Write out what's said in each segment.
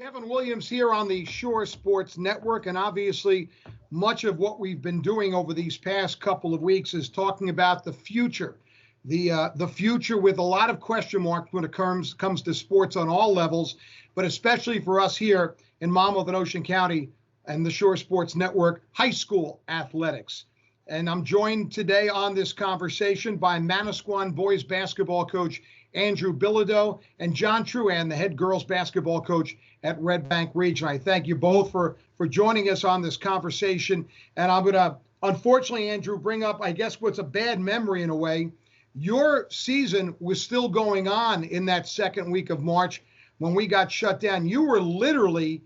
Kevin Williams here on the Shore Sports Network, and obviously much of what we've been doing over these past couple of weeks is talking about the future. The future with a lot of question marks when it comes to sports on all levels, but especially for us here in Monmouth and Ocean County and the Shore Sports Network, high school athletics. And I'm joined today on this conversation by Manasquan boys basketball coach Andrew Bilodeau and John Truhan, the head girls basketball coach at Red Bank Region. I thank you both for joining us on this conversation. And I'm going to, unfortunately, Andrew, bring up, I guess, what's a bad memory in a way. Your season was still going on in that second week of March when we got shut down. You were literally,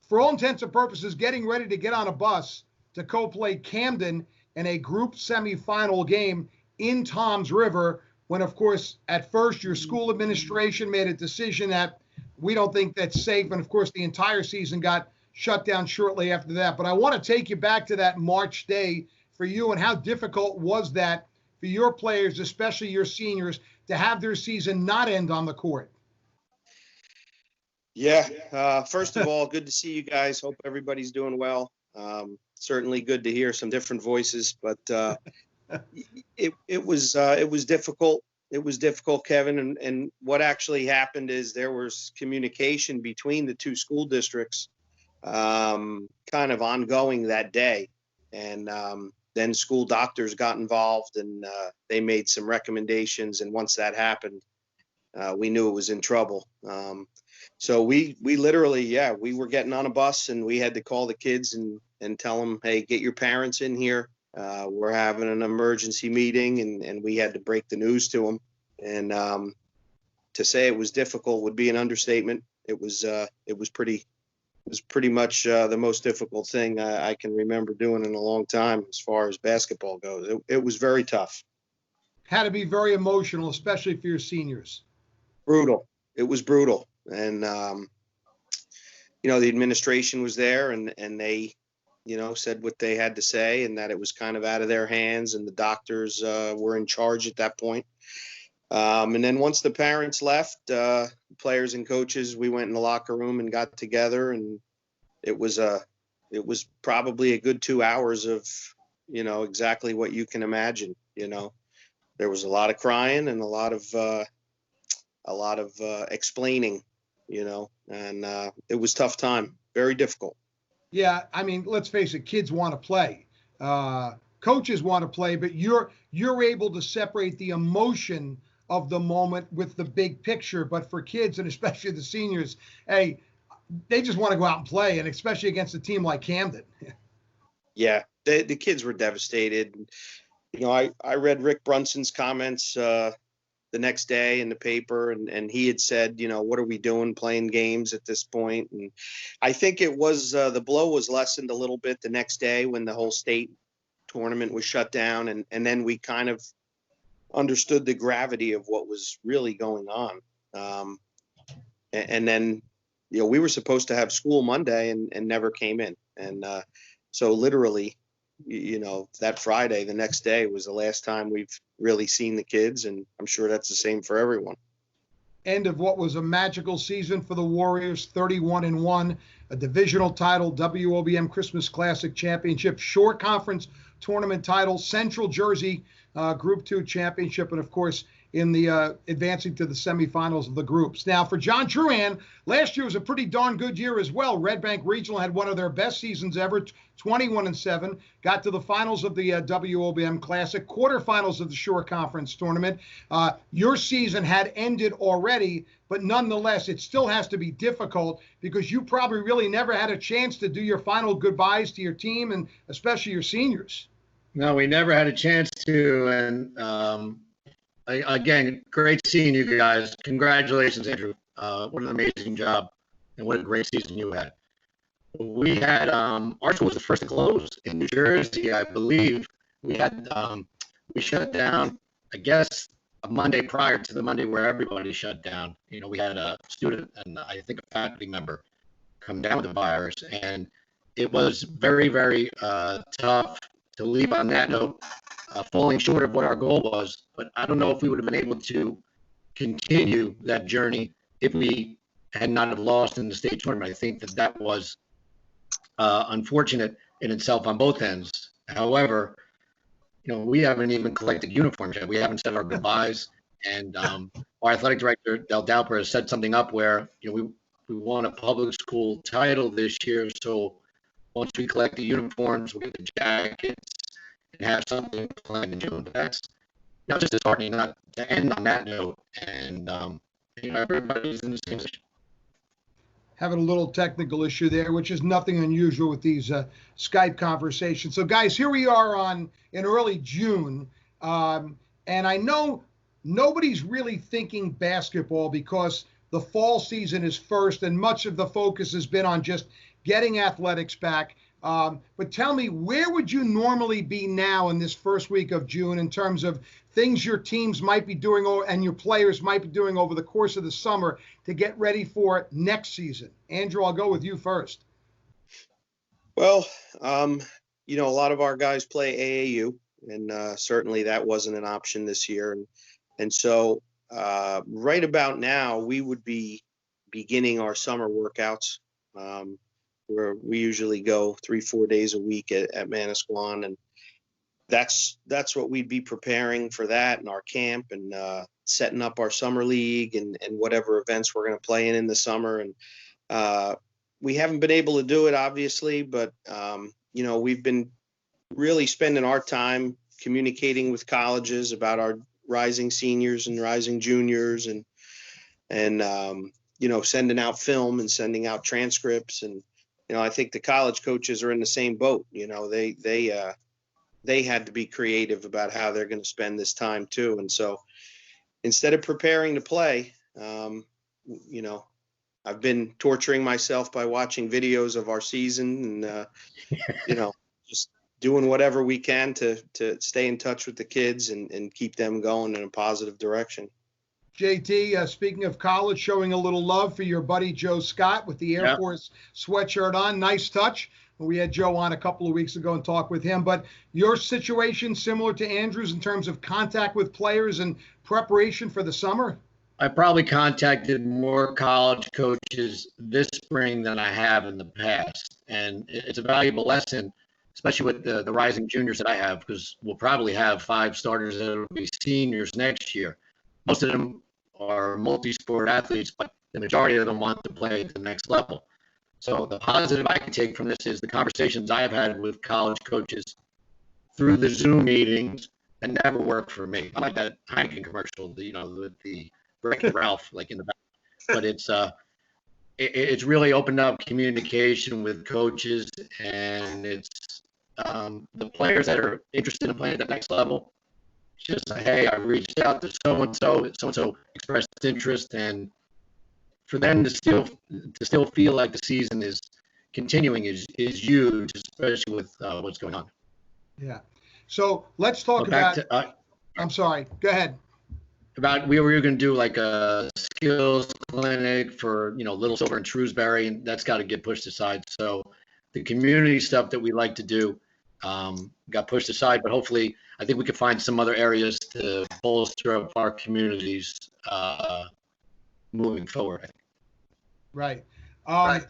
for all intents and purposes, getting ready to get on a bus to co-play Camden in a group semifinal game in Toms River, when, of course, at first your school administration made a decision that we don't think that's safe. And, of course, the entire season got shut down shortly after that. But I want to take you back to that March day for you, and how difficult was that for your players, especially your seniors, to have their season not end on the court? Yeah. First of all, good to see you guys. Hope everybody's doing well. Certainly good to hear some different voices, but it was difficult. It was difficult, Kevin. And what actually happened is there was communication between the two school districts kind of ongoing that day. And then school doctors got involved, and they made some recommendations. And once that happened, we knew it was in trouble. So we literally, we were getting on a bus, and we had to call the kids and tell them, hey, get your parents in here. We're having an emergency meeting, and we had to break the news to them. And to say it was difficult would be an understatement. It was pretty much the most difficult thing I can remember doing in a long time as far as basketball goes. It was very tough. Had to be very emotional, especially for your seniors. Brutal. It was brutal. And, the administration was there, and they, said what they had to say, and that it was kind of out of their hands, and the doctors were in charge at that point. And then once the parents left, players and coaches, we went in the locker room and got together, and it was probably a good 2 hours of, exactly what you can imagine. There was a lot of crying and a lot of explaining, and it was tough time, very difficult. Yeah, I mean, let's face it, kids want to play. Coaches want to play, but you're able to separate the emotion of the moment with the big picture. But for kids, and especially the seniors, hey, they just want to go out and play, and especially against a team like Camden. Yeah, the kids were devastated. I read Rick Brunson's comments the next day in the paper, and he had said, what are we doing playing games at this point? And I think it was the blow was lessened a little bit the next day when the whole state tournament was shut down, and then we kind of understood the gravity of what was really going on. And then, we were supposed to have school Monday and never came in. And so literally, that Friday, the next day, was the last time we've really seen the kids, and I'm sure that's the same for everyone. End of what was a magical season for the Warriors, 31-1, a divisional title, WOBM Christmas Classic Championship, Shore Conference Tournament title, Central Jersey Group 2 Championship, and of course in the advancing to the semifinals of the groups. Now, for John Truhan, last year was a pretty darn good year as well. Red Bank Regional had one of their best seasons ever, 21-7, got to the finals of the WOBM Classic, quarterfinals of the Shore Conference Tournament. Your season had ended already, but nonetheless, it still has to be difficult because you probably really never had a chance to do your final goodbyes to your team and especially your seniors. No, we never had a chance to, and again, great seeing you guys. Congratulations, Andrew. What an amazing job, and what a great season you had. We had our school was the first to close in New Jersey, I believe. We had we shut down, I guess, a Monday prior to the Monday where everybody shut down. We had a student and I think a faculty member come down with the virus, and it was very, very tough to leave on that note, falling short of what our goal was. But I don't know if we would have been able to continue that journey if we had not have lost in the state tournament. I think that was unfortunate in itself on both ends. However, we haven't even collected uniforms yet. We haven't said our goodbyes. And our athletic director, Del Dauper, has set something up where, we won a public school title this year. So once we collect the uniforms, we'll get the jackets and have something planned in June. But that's just disheartening not to end on that note. And, everybody's in the same position. Having a little technical issue there, which is nothing unusual with these Skype conversations. So, guys, here we are in early June, and I know nobody's really thinking basketball because the fall season is first, and much of the focus has been on just getting athletics back. But tell me, where would you normally be now in this first week of June in terms of things your teams might be doing and your players might be doing over the course of the summer to get ready for next season? Andrew, I'll go with you first. Well, a lot of our guys play AAU, and certainly that wasn't an option this year. And so right about now, we would be beginning our summer workouts, where we usually go 3-4 days a week at Manasquan. And that's what we'd be preparing for that in our camp, and setting up our summer league and whatever events we're going to play in the summer. And we haven't been able to do it, obviously, but, we've been really spending our time communicating with colleges about our rising seniors and rising juniors, and sending out film and sending out transcripts. And, I think the college coaches are in the same boat. They had to be creative about how they're going to spend this time too. And so instead of preparing to play, I've been torturing myself by watching videos of our season and, just doing whatever we can to stay in touch with the kids and keep them going in a positive direction. JT, speaking of college, showing a little love for your buddy Joe Scott with the Air Force sweatshirt on. Nice touch. We had Joe on a couple of weeks ago and talked with him. But your situation similar to Andrew's in terms of contact with players and preparation for the summer? I probably contacted more college coaches this spring than I have in the past. And it's a valuable lesson, especially with the rising juniors that I have, because we'll probably have 5 starters that will be seniors next year. Most of them are multi-sport athletes, but the majority of them want to play at the next level. So the positive I can take from this is the conversations I've had with college coaches through the Zoom meetings that never worked for me. I like that Heineken commercial, with the Wreck-It Ralph, like in the back. But it's really opened up communication with coaches, and it's the players that are interested in playing at the next level. Just say, hey, I reached out to so-and-so expressed interest, and for them to still feel like the season is continuing is huge, especially with what's going on. Yeah. So let's talk about. I'm sorry. Go ahead. We were going to do like a skills clinic for Little Silver and Shrewsbury, and that's got to get pushed aside. So the community stuff that we like to do got pushed aside, but hopefully I think we could find some other areas to bolster up our communities moving forward. Right. Right.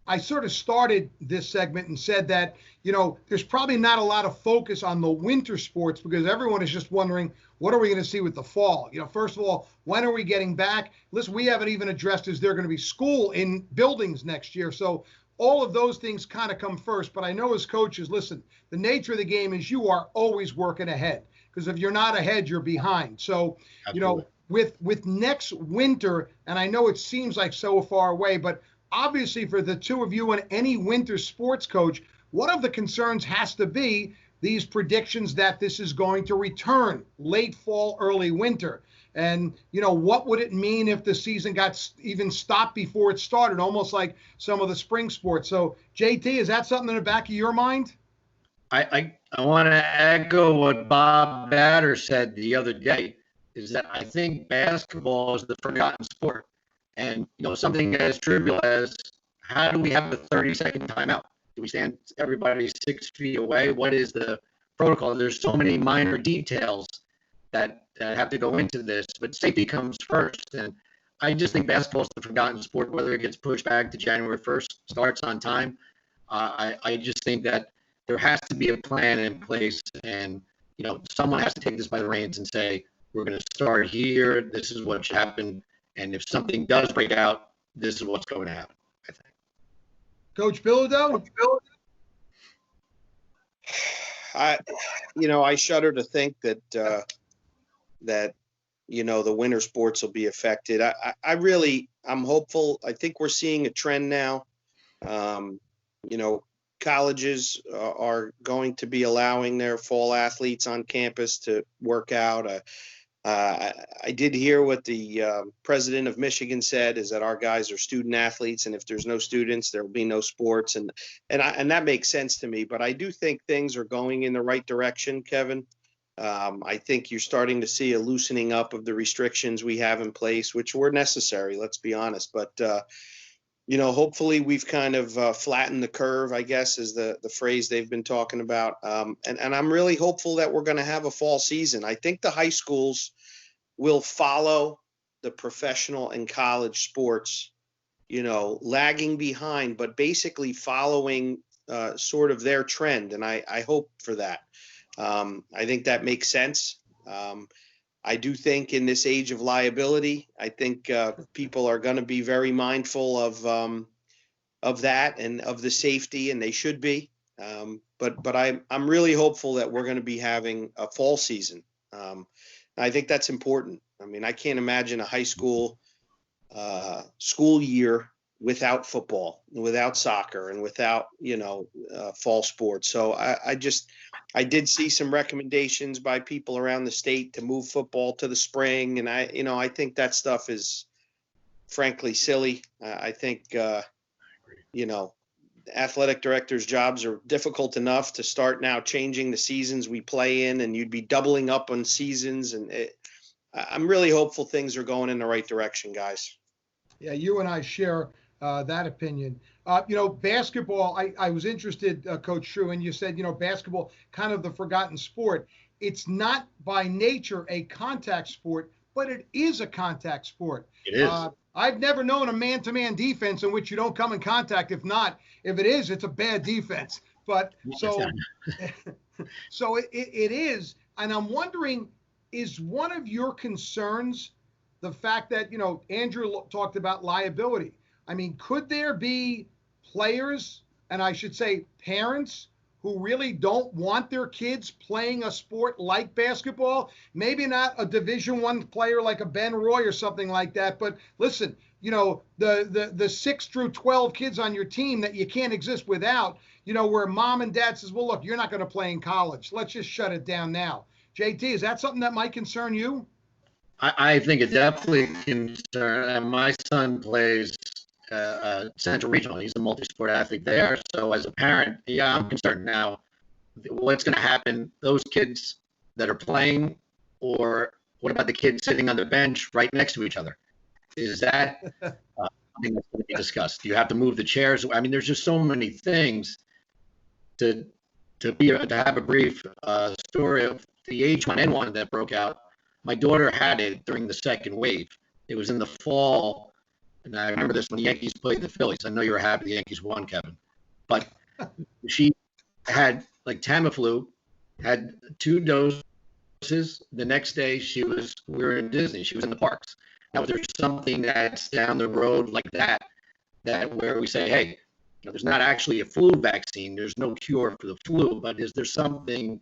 I sort of started this segment and said that, there's probably not a lot of focus on the winter sports because everyone is just wondering, what are we going to see with the fall? First of all, when are we getting back? Listen, we haven't even addressed, is there going to be school in buildings next year? So all of those things kind of come first. But I know as coaches, listen, the nature of the game is you are always working ahead, because if you're not ahead, you're behind. So, Absolutely. with next winter, and I know it seems like so far away, but obviously for the two of you and any winter sports coach, one of the concerns has to be these predictions that this is going to return late fall, early winter. And, what would it mean if the season got even stopped before it started, almost like some of the spring sports? So, JT, is that something in the back of your mind? I want to echo what Bob Batter said the other day, is that I think basketball is the forgotten sport. And, something as trivial as, how do we have a 30-second timeout? Do we stand everybody 6 feet away? What is the protocol? There's so many minor details that have to go into this, but safety comes first. And I just think basketball is the forgotten sport, whether it gets pushed back to January 1st, starts on time. I just think that there has to be a plan in place, and someone has to take this by the reins and say, we're going to start here. This is what should happen, and if something does break out, this is what's going to happen, I think. Coach Bilodeau? I shudder to think that the winter sports will be affected. I'm hopeful. I think we're seeing a trend now. Colleges are going to be allowing their fall athletes on campus to work out. I did hear what the president of Michigan said, is that our guys are student athletes, and if there's no students, there will be no sports, and that makes sense to me. But I do think things are going in the right direction, Kevin. I think you're starting to see a loosening up of the restrictions we have in place, which were necessary, let's be honest. But hopefully we've kind of flattened the curve, I guess, is the phrase they've been talking about. And I'm really hopeful that we're going to have a fall season. I think the high schools will follow the professional and college sports, lagging behind, but basically following sort of their trend. And I hope for that. I think that makes sense. I do think in this age of liability, I think people are going to be very mindful of that and of the safety, and they should be. But I'm really hopeful that we're going to be having a fall season. I think that's important. I mean, I can't imagine a high school school year without football, without soccer, and without fall sports. So I did see some recommendations by people around the state to move football to the spring. And I think that stuff is frankly silly. I think, athletic directors' jobs are difficult enough to start now changing the seasons we play in, and you'd be doubling up on seasons. And I'm really hopeful things are going in the right direction, guys. Yeah, you and I share that opinion. Basketball, I was interested, Coach Truhan, you said, basketball, kind of the forgotten sport. It's not by nature a contact sport, but it is a contact sport. It is. I've never known a man-to-man defense in which you don't come in contact. If it is, it's a bad defense. But so it is. And I'm wondering, is one of your concerns the fact that, Andrew talked about liability? I mean, could there be players, and I should say parents, who really don't want their kids playing a sport like basketball? Maybe not a Division I player like a Ben Roy or something like that, but listen, the 6 through 12 kids on your team that you can't exist without, where mom and dad says, well, look, you're not going to play in college. Let's just shut it down now. JT, is that something that might concern you? I think it's definitely a concern. And my son plays Central Regional. He's a multi-sport athlete there. So as a parent, yeah, I'm concerned. Now, what's going to happen? Those kids that are playing, or what about the kids sitting on the bench right next to each other? Is that something that's going to be discussed? Do you have to move the chairs? I mean, there's just so many things to have a brief story of the H1N1 that broke out. My daughter had it during the second wave. It was in the fall. And I remember this when the Yankees played the Phillies. I know you were happy the Yankees won, Kevin. But she had like Tamiflu, had 2 doses. The next day we were in Disney. She was in the parks. Now, there's something that's down the road like that where we say, hey, there's not actually a flu vaccine. There's no cure for the flu, but is there something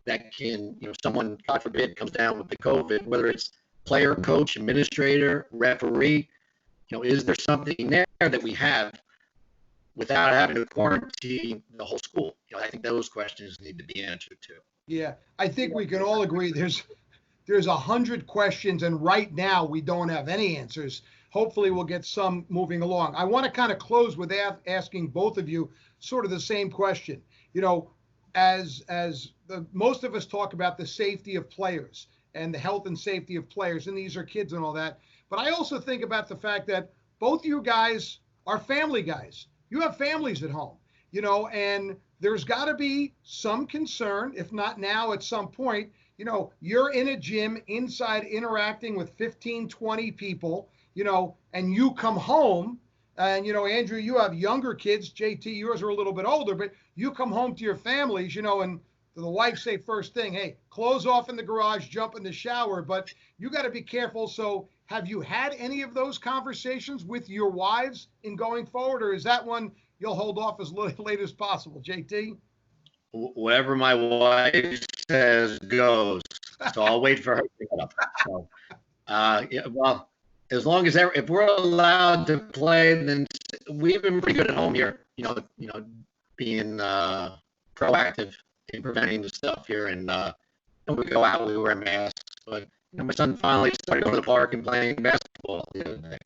that can, someone, God forbid, comes down with the COVID, whether it's player, coach, administrator, referee, is there something there that we have without having to quarantine the whole school? I think those questions need to be answered too. Yeah, I think we can all agree there's 100 questions, and right now we don't have any answers. Hopefully we'll get some moving along. I want to kind of close with asking both of you sort of the same question. As most of us talk about the safety of players and the health and safety of players, and these are kids and all that. But I also think about the fact that both you guys are family guys. You have families at home, and there's got to be some concern, if not now, at some point. You're in a gym inside interacting with 15, 20 people. and you come home and, Andrew, you have younger kids, JT, yours are a little bit older, but you come home to your families, and the wife say first thing, hey, clothes off in the garage, jump in the shower, but you got to be careful. So have you had any of those conversations with your wives in going forward, or is that one you'll hold off as late as possible, JT? Whatever my wife says goes. So I'll wait for her to pick it up. So, yeah, well, as long as if we're allowed to play, then we've been pretty good at home here. Being proactive in preventing the stuff here, and when we go out, we wear masks. But my son finally started going to the park and playing basketball the other day.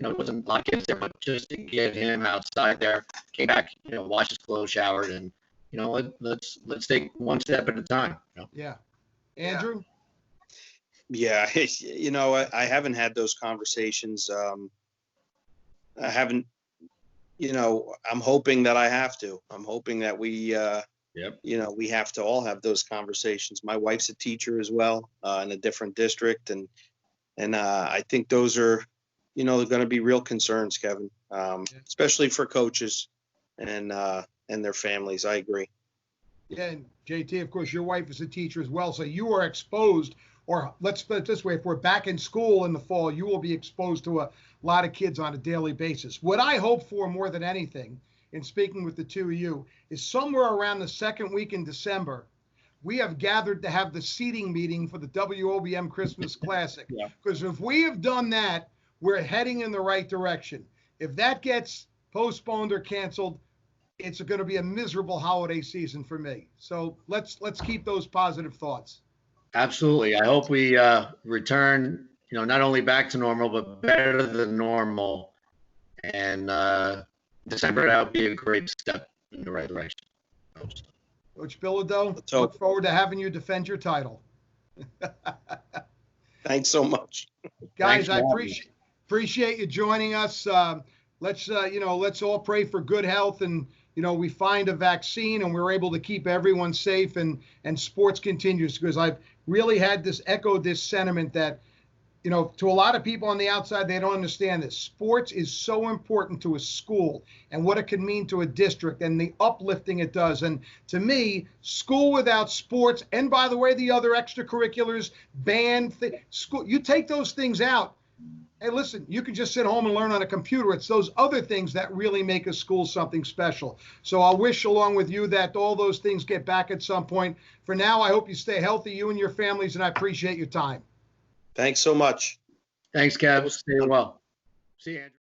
It wasn't a lot of kids there, but just to get him outside there, came back, washed his clothes, showered, and let's take one step at a time. Yeah, Andrew. Yeah, I haven't had those conversations. I haven't. I'm hoping that I have to. I'm hoping that we. We have to all have those conversations. My wife's a teacher as well, in a different district, and I think those are, going to be real concerns, Kevin, especially for coaches and their families. I agree. Yeah, and JT, of course, your wife is a teacher as well, so you are exposed. Or let's put it this way, if we're back in school in the fall, you will be exposed to a lot of kids on a daily basis. What I hope for more than anything, in speaking with the two of you, is somewhere around the second week in December, we have gathered to have the seating meeting for the WOBM Christmas Classic. Because if we have done that, we're heading in the right direction. If that gets postponed or canceled, it's going to be a miserable holiday season for me. So let's keep those positive thoughts. Absolutely. I hope we return, not only back to normal, but better than normal. And December, that would be a great step in the right direction. Coach Bilodeau, look forward to having you defend your title. Thanks so much. Guys, I appreciate you joining us. Let's all pray for good health, and we find a vaccine and we're able to keep everyone safe, and sports continues, because I've really had echoed this sentiment that, to a lot of people on the outside, they don't understand this. Sports is so important to a school and what it can mean to a district and the uplifting it does. And to me, school without sports, and by the way, the other extracurriculars, band, school, you take those things out. Hey, listen, you can just sit home and learn on a computer. It's those other things that really make a school something special. So I wish, along with you, that all those things get back at some point. For now, I hope you stay healthy, you and your families, and I appreciate your time. Thanks so much. Thanks, Kev. Stay well. See you, Andrew.